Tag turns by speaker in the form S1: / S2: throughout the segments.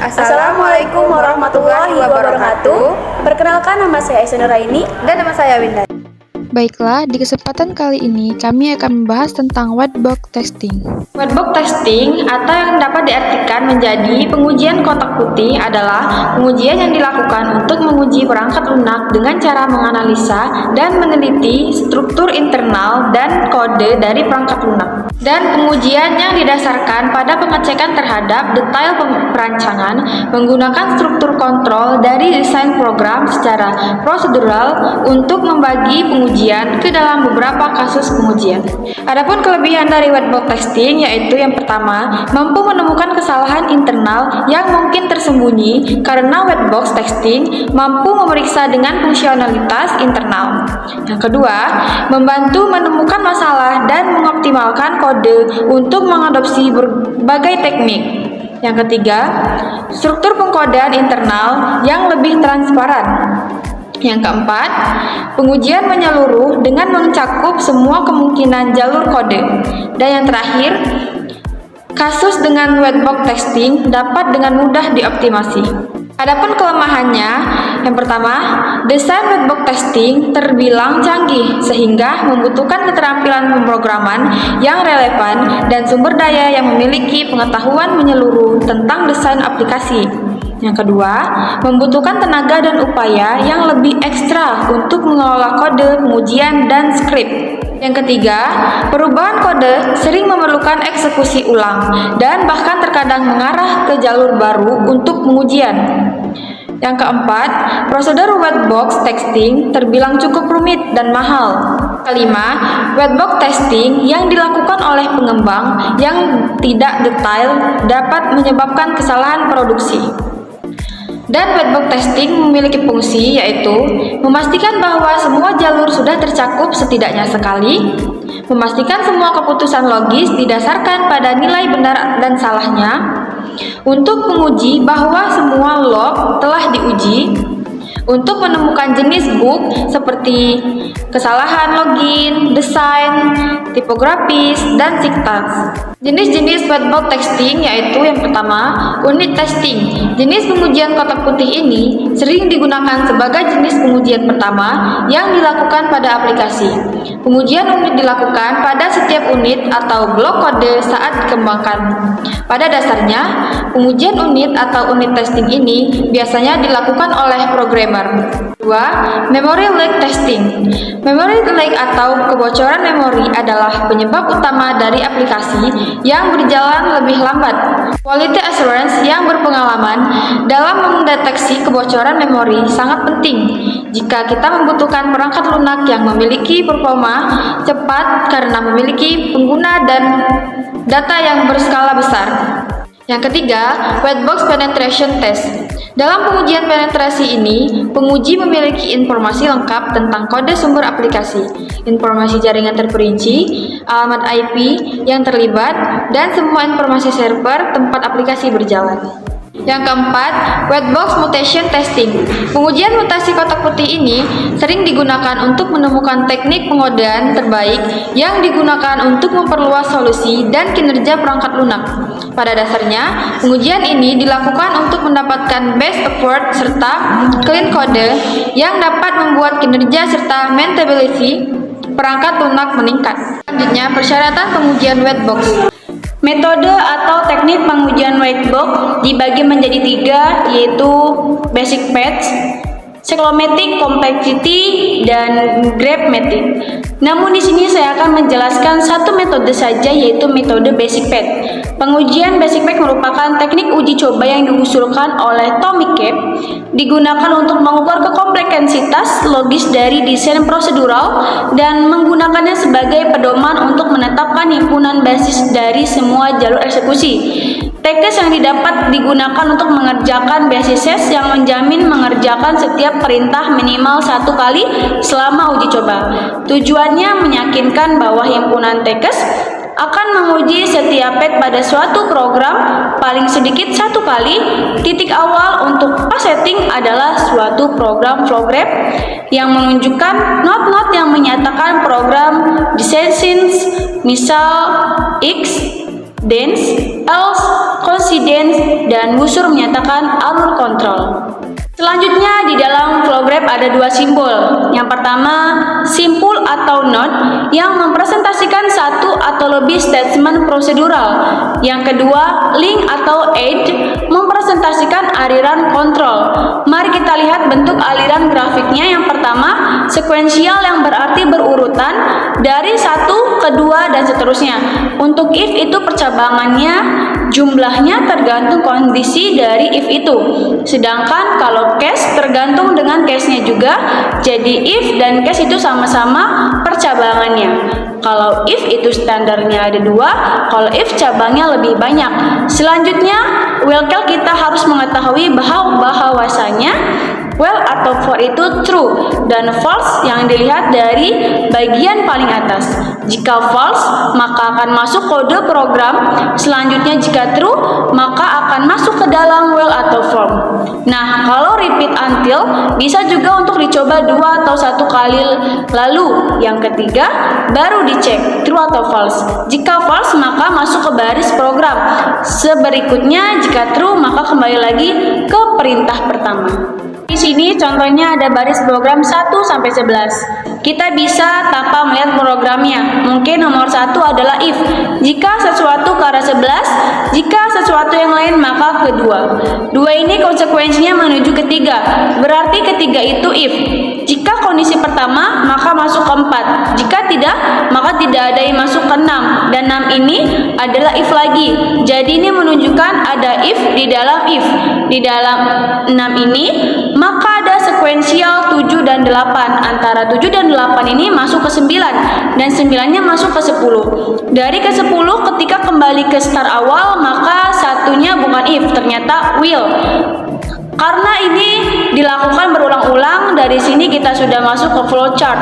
S1: Assalamualaikum warahmatullahi wabarakatuh.
S2: Perkenalkan, nama saya Aisyah Nuraini.
S1: Dan nama saya Winda.
S3: Baiklah, di kesempatan kali ini kami akan membahas tentang whitebox testing.
S4: Whitebox testing atau yang dapat diartikan menjadi pengujian kotak putih adalah pengujian yang dilakukan untuk menguji perangkat lunak dengan cara menganalisa dan meneliti struktur internal dan kode dari perangkat lunak. Dan pengujian yang didasarkan pada pengecekan terhadap detail perancangan menggunakan struktur kontrol dari desain program secara prosedural untuk membagi pengujian ke dalam beberapa kasus pengujian. Adapun kelebihan dari whitebox testing yaitu yang pertama, mampu menemukan kesalahan internal yang mungkin tersembunyi karena whitebox testing mampu memeriksa dengan fungsionalitas internal. Yang kedua, membantu menemukan masalah dan mengoptimalkan kode untuk mengadopsi berbagai teknik. Yang ketiga, struktur pengkodean internal yang lebih transparan. Yang keempat, pengujian menyeluruh dengan mencakup semua kemungkinan jalur kode. Dan yang terakhir, kasus dengan whitebox testing dapat dengan mudah dioptimasi. Adapun kelemahannya, yang pertama, desain whitebox testing terbilang canggih sehingga membutuhkan keterampilan pemrograman yang relevan dan sumber daya yang memiliki pengetahuan menyeluruh tentang desain aplikasi. Yang kedua, membutuhkan tenaga dan upaya yang lebih ekstra untuk mengelola kode, pengujian, dan skrip. Yang ketiga, perubahan kode sering memerlukan eksekusi ulang dan bahkan terkadang mengarah ke jalur baru untuk pengujian. Yang keempat, prosedur whitebox testing terbilang cukup rumit dan mahal. Kelima, whitebox testing yang dilakukan oleh pengembang yang tidak detail dapat menyebabkan kesalahan produksi. Dan whitebox testing memiliki fungsi yaitu memastikan bahwa semua jalur sudah tercakup setidaknya sekali, memastikan semua keputusan logis didasarkan pada nilai benar dan salahnya, untuk menguji bahwa semua log telah diuji, untuk menemukan jenis bug seperti kesalahan login, desain, tipografis, dan sintaks. Jenis-jenis whitebox testing yaitu yang pertama, unit testing. Jenis pengujian kotak putih ini sering digunakan sebagai jenis pengujian pertama yang dilakukan pada aplikasi. Pengujian unit dilakukan pada setiap unit atau blok kode saat dikembangkan. Pada dasarnya, pengujian unit atau unit testing ini biasanya dilakukan oleh programmer. 2. Memory leak testing. Memory leak atau kebocoran memori adalah penyebab utama dari aplikasi yang berjalan lebih lambat. Quality assurance yang berpengalaman dalam mendeteksi kebocoran memori sangat penting jika kita membutuhkan perangkat lunak yang memiliki performa cepat karena memiliki pengguna dan data yang berskala besar. Yang ketiga, whitebox penetration test. Dalam pengujian penetrasi ini, penguji memiliki informasi lengkap tentang kode sumber aplikasi, informasi jaringan terperinci, alamat IP yang terlibat, dan semua informasi server tempat aplikasi berjalan. Yang keempat, whitebox mutation testing. Pengujian mutasi kotak putih ini sering digunakan untuk menemukan teknik pengodean terbaik yang digunakan untuk memperluas solusi dan kinerja perangkat lunak. Pada dasarnya, pengujian ini dilakukan untuk mendapatkan best effort serta clean kode yang dapat membuat kinerja serta maintainability perangkat lunak meningkat. Selanjutnya, persyaratan pengujian whitebox.
S2: Metode atau teknik pengujian whitebox dibagi menjadi 3, yaitu basic patch, cyclomatic complexity, dan graph-matic. Namun di sini saya akan menjelaskan satu metode saja, yaitu metode basic patch. Pengujian basic patch merupakan teknik uji coba yang diusulkan oleh Tommy Cape, digunakan untuk mengukur kekompleksitas logis dari desain prosedural dan menggunakannya sebagai pedoman untuk menetapkan himpunan basis dari semua jalur eksekusi. Teknis yang didapat digunakan untuk mengerjakan basis yang menjamin mengerjakan setiap perintah minimal 1 kali selama uji coba. Tujuannya meyakinkan bahwa himpunan teknis akan menguji setiap pet pada suatu program paling sedikit 1 kali. Titik awal untuk pas setting adalah suatu program flow graph yang menunjukkan not-not yang menyatakan program decisions, misal X dense, else, coincidence, dan busur menyatakan alur kontrol. Selanjutnya di dalam flow graph ada dua simbol. Yang pertama, simpul atau node yang mempresentasikan satu atau lebih statement prosedural. Yang kedua, link atau edge mempresentasikan aliran kontrol. Mari kita lihat bentuk aliran grafiknya. Yang pertama, sekuensial yang berarti berurutan dari satu ke dua dan seterusnya. Untuk if itu percabangannya jumlahnya tergantung kondisi dari if itu. Sedangkan kalau case tergantung dengan case-nya juga. Jadi if dan case itu sama-sama percabangannya. Kalau if itu standarnya ada dua, kalau if cabangnya lebih banyak. Selanjutnya, while kita harus mengetahui bahwasanya while atau for itu true dan false yang dilihat dari bagian paling atas. Jika false, maka akan masuk kode program. Selanjutnya jika true, maka akan masuk ke dalam while atau for. Nah, kalau repeat until bisa juga untuk dicoba 2 atau 1 kali, lalu yang ketiga baru dicek true atau false. Jika false, maka masuk ke baris program. Seberikutnya jika true, maka kembali lagi ke perintah pertama. Di sini contohnya ada baris program 1 sampai 11. Kita bisa tanpa melihat programnya. Mungkin nomor 1 adalah if. Jika sesuatu ke arah 11, jika sesuatu yang lain maka kedua. 2 ini konsekuensinya menuju ketiga. Berarti ketiga itu if. Jika kondisi pertama, maka masuk ke 4. Jika tidak, maka tidak ada yang masuk ke 6. Dan 6 ini adalah if lagi. Jadi ini menunjukkan ada if di dalam if. Di dalam 6 ini, maka ada sekuensial 7 dan 8. Antara 7 dan 8 ini masuk ke 9. Dan 9-nya masuk ke 10. Dari ke 10 ketika kembali ke start awal, maka satunya bukan if, ternyata will. Karena ini dilakukan berulang-ulang, dari sini kita sudah masuk ke flowchart.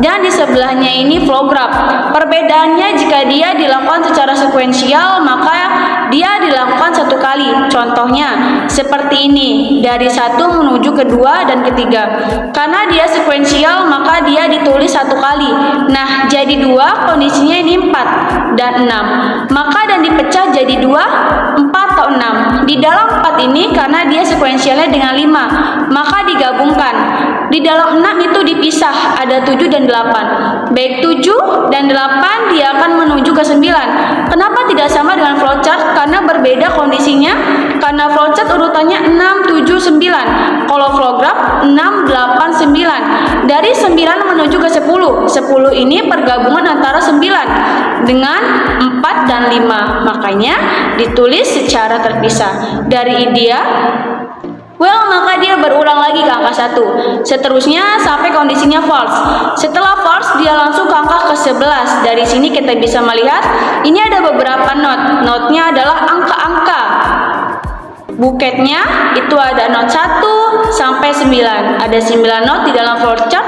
S2: Dan di sebelahnya ini flow graph. Perbedaannya jika dia dilakukan secara sekuensial, maka dia dilakukan 1 kali. Contohnya seperti ini, dari 1 menuju ke 2 dan ketiga. Karena dia sekuensial, maka dia ditulis 1 kali. Nah, jadi 2, kondisinya ini 4 dan 6. Maka dan dipecah jadi 2, 4 atau 6. Di dalam 4 ini karena dia sekuensialnya dengan 5, maka digabungkan. Di dalam 6 itu dipisah, ada 7 dan 8. Baik 7 dan 8 dia akan menuju ke 9. Kenapa tidak sama dengan flowchart? Karena berbeda kondisinya. Karena flowchart urutannya 6, 7, 9. Kalau flow graph 6, 8, 9. Dari 9 menuju ke 10. 10 ini pergabungan antara 9 dengan 4 dan 5. Makanya ditulis secara terpisah. Dari dia well, maka dia berulang lagi ke angka 1. Seterusnya sampai kondisinya false. Setelah false, dia langsung ke angka ke-11. Dari sini kita bisa melihat, ini ada beberapa not. Notnya adalah angka-angka. Buketnya itu ada not 1 sampai 9. Ada 9 not di dalam flowchart.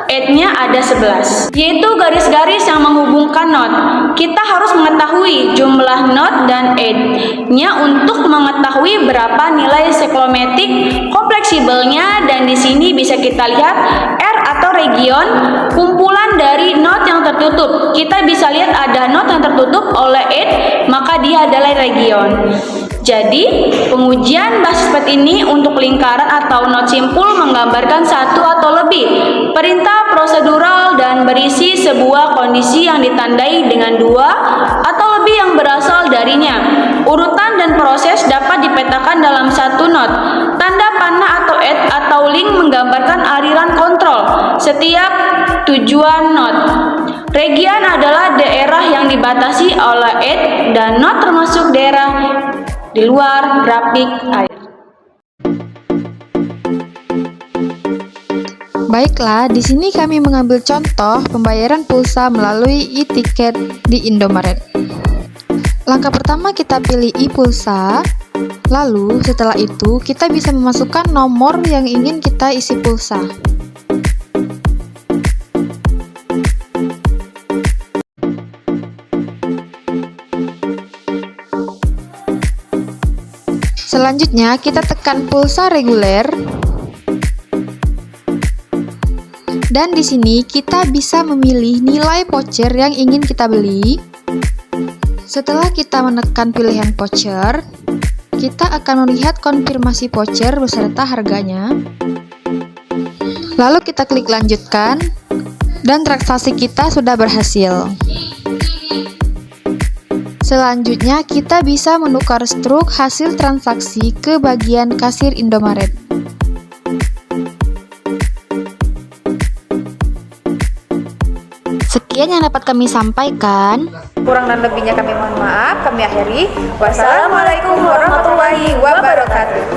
S2: Add-nya ada 11. Yaitu garis-garis yang menghubungkan not. Kita harus mengetahui jumlah not dan add-nya untuk mengetahui berapa nilai seklometik kompleksibelnya, dan di sini bisa kita lihat R atau region, kumpulan dari not yang tertutup. Kita bisa lihat ada not yang tertutup oleh add, maka dia adalah region. Jadi, pengujian basis PET ini untuk lingkaran atau not simpul menggambarkan 1 atau lebih perintah prosedural dan berisi sebuah kondisi yang ditandai dengan 2 atau lebih yang berasal darinya. Urutan dan proses dapat dipetakan dalam 1 not. Tanda panah atau add atau link menggambarkan aliran kontrol setiap tujuan not. Region adalah daerah yang dibatasi oleh add, dan not termasuk daerah di luar grafik air.
S3: Baiklah, di sini kami mengambil contoh pembayaran pulsa melalui e-ticket di Indomaret. Langkah pertama kita pilih e-pulsa, lalu setelah itu kita bisa memasukkan nomor yang ingin kita isi pulsa. Selanjutnya kita tekan pulsa reguler, dan di sini kita bisa memilih nilai voucher yang ingin kita beli. Setelah kita menekan pilihan voucher, kita akan melihat konfirmasi voucher beserta harganya. Lalu kita klik lanjutkan, dan transaksi kita sudah berhasil. Selanjutnya, kita bisa menukar struk hasil transaksi ke bagian kasir Indomaret. Sekian yang dapat kami sampaikan.
S1: Kurang dan lebihnya kami mohon maaf. Kami akhiri. Wassalamualaikum warahmatullahi wabarakatuh.